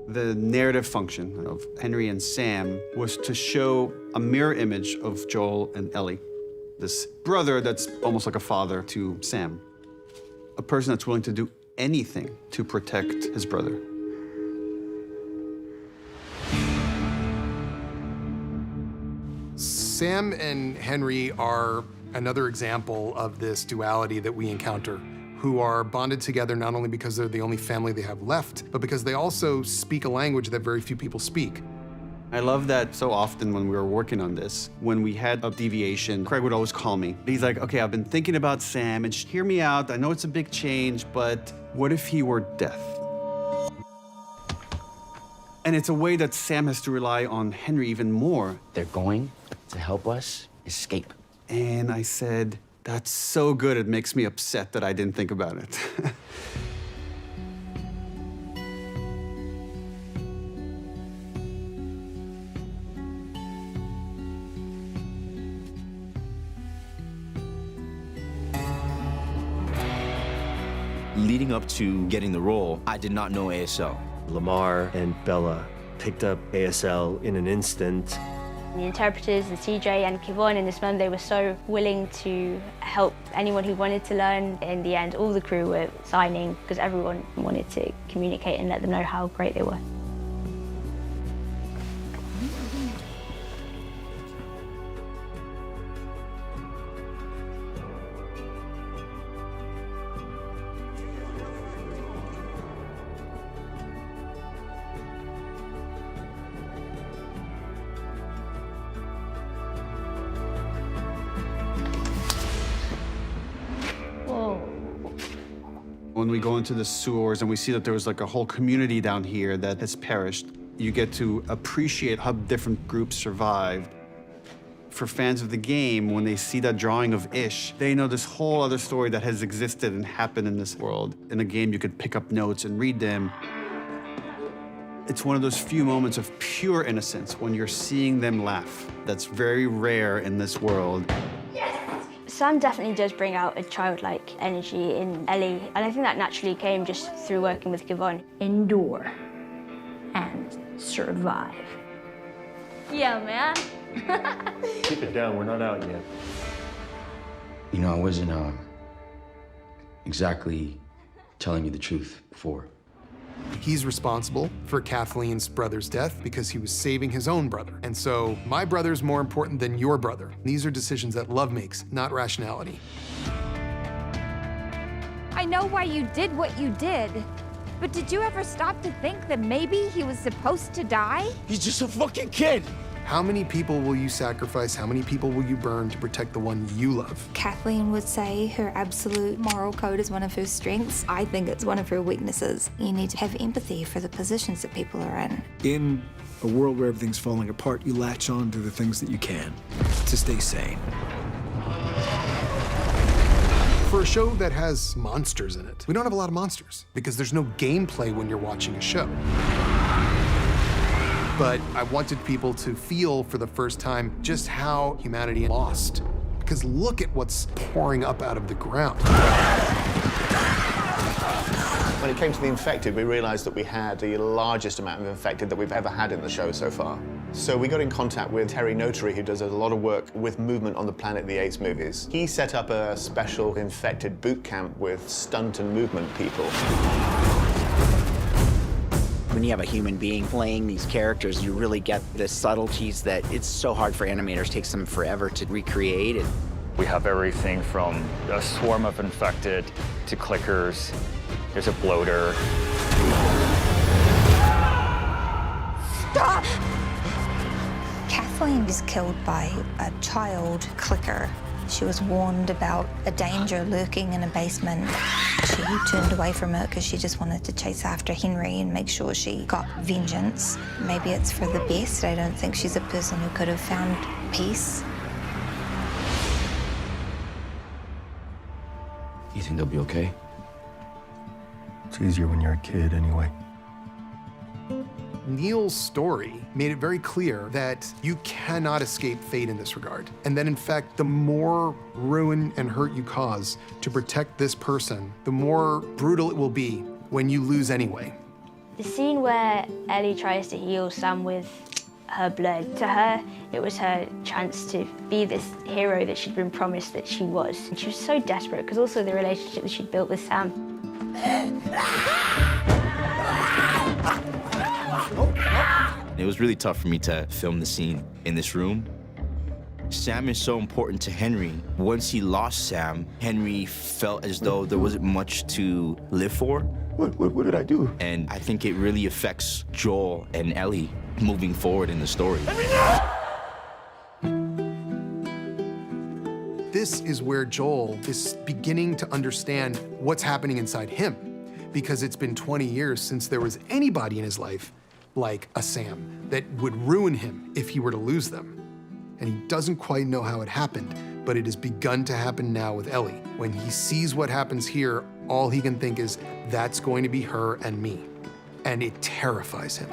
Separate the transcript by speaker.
Speaker 1: The narrative function of Henry and Sam was to show a mirror image of Joel and Ellie. This brother that's almost like a father to Sam. A person that's willing to do anything to protect his brother.
Speaker 2: Sam and Henry are another example of this duality that we encounter, who are bonded together not only because they're the only family they have left, but because they also speak a language that very few people speak.
Speaker 1: I love that so often when we were working on this, when we had a deviation, Craig would always call me. He's like, okay, I've been thinking about Sam, and hear me out. I know it's a big change, but what if he were death? And it's a way that Sam has to rely on Henry even more.
Speaker 3: They're going to help us escape.
Speaker 1: And I said, that's so good, it makes me upset that I didn't think about it.
Speaker 4: Leading up to getting the role, I did not know ASL.
Speaker 5: Lamar and Bella picked up ASL in an instant.
Speaker 6: The interpreters, and CJ and Keivonn in this film, they were so willing to help anyone who wanted to learn. In the end, all the crew were signing because everyone wanted to communicate and let them know how great they were.
Speaker 1: When we go into the sewers and we see that there was like a whole community down here that has perished, you get to appreciate how different groups survived. For fans of the game, when they see that drawing of Ish, they know this whole other story that has existed and happened in this world. In the game, you could pick up notes and read them. It's one of those few moments of pure innocence when you're seeing them laugh. That's very rare in this world.
Speaker 6: Sam definitely does bring out a childlike energy in Ellie, and I think that naturally came just through working with Keivonn.
Speaker 7: Endure and survive.
Speaker 6: Yeah, man.
Speaker 5: Keep it down, we're not out yet.
Speaker 3: You know, I wasn't exactly telling you the truth before.
Speaker 2: He's responsible for Kathleen's brother's death because he was saving his own brother. And so, my brother's more important than your brother. These are decisions that love makes, not rationality.
Speaker 8: I know why you did what you did, but did you ever stop to think that maybe he was supposed to die?
Speaker 4: He's just a fucking kid.
Speaker 2: How many people will you sacrifice? How many people will you burn to protect the one you love?
Speaker 9: Kathleen would say her absolute moral code is one of her strengths. I think it's one of her weaknesses. You need to have empathy for the positions that people are in.
Speaker 10: In a world where everything's falling apart, you latch on to the things that you can to stay sane.
Speaker 2: For a show that has monsters in it, we don't have a lot of monsters because there's no gameplay when you're watching a show. But I wanted people to feel for the first time just how humanity lost. Because look at what's pouring up out of the ground.
Speaker 11: When it came to the infected, we realized that we had the largest amount of infected that we've ever had in the show so far. So we got in contact with Terry Notary, who does a lot of work with movement on the Planet of the Apes movies. He set up a special infected boot camp with stunt and movement people.
Speaker 3: When you have a human being playing these characters, you really get the subtleties that it's so hard for animators, it takes them forever to recreate it.
Speaker 12: We have everything from a swarm of infected to clickers. There's a bloater.
Speaker 9: Stop! Kathleen was killed by a child clicker. She was warned about a danger lurking in a basement. She turned away from it because she just wanted to chase after Henry and make sure she got vengeance. Maybe it's for the best. I don't think she's a person who could have found peace.
Speaker 3: You think they'll be okay?
Speaker 5: It's easier when you're a kid anyway.
Speaker 2: Neil's story made it very clear that you cannot escape fate in this regard. And that, in fact, the more ruin and hurt you cause to protect this person, the more brutal it will be when you lose anyway.
Speaker 6: The scene where Ellie tries to heal Sam with her blood, to her, it was her chance to be this hero that she'd been promised that she was. And she was so desperate, because also the relationship that she'd built with Sam.
Speaker 4: It was really tough for me to film the scene in this room. Sam is so important to Henry. Once he lost Sam, Henry felt as though there wasn't much to live for.
Speaker 13: What did I do?
Speaker 4: And I think it really affects Joel and Ellie moving forward in the story.
Speaker 2: This is where Joel is beginning to understand what's happening inside him, because it's been 20 years since there was anybody in his life like a Sam that would ruin him if he were to lose them. And he doesn't quite know how it happened, but it has begun to happen now with Ellie. When he sees what happens here, all he can think is, that's going to be her and me. And it terrifies him.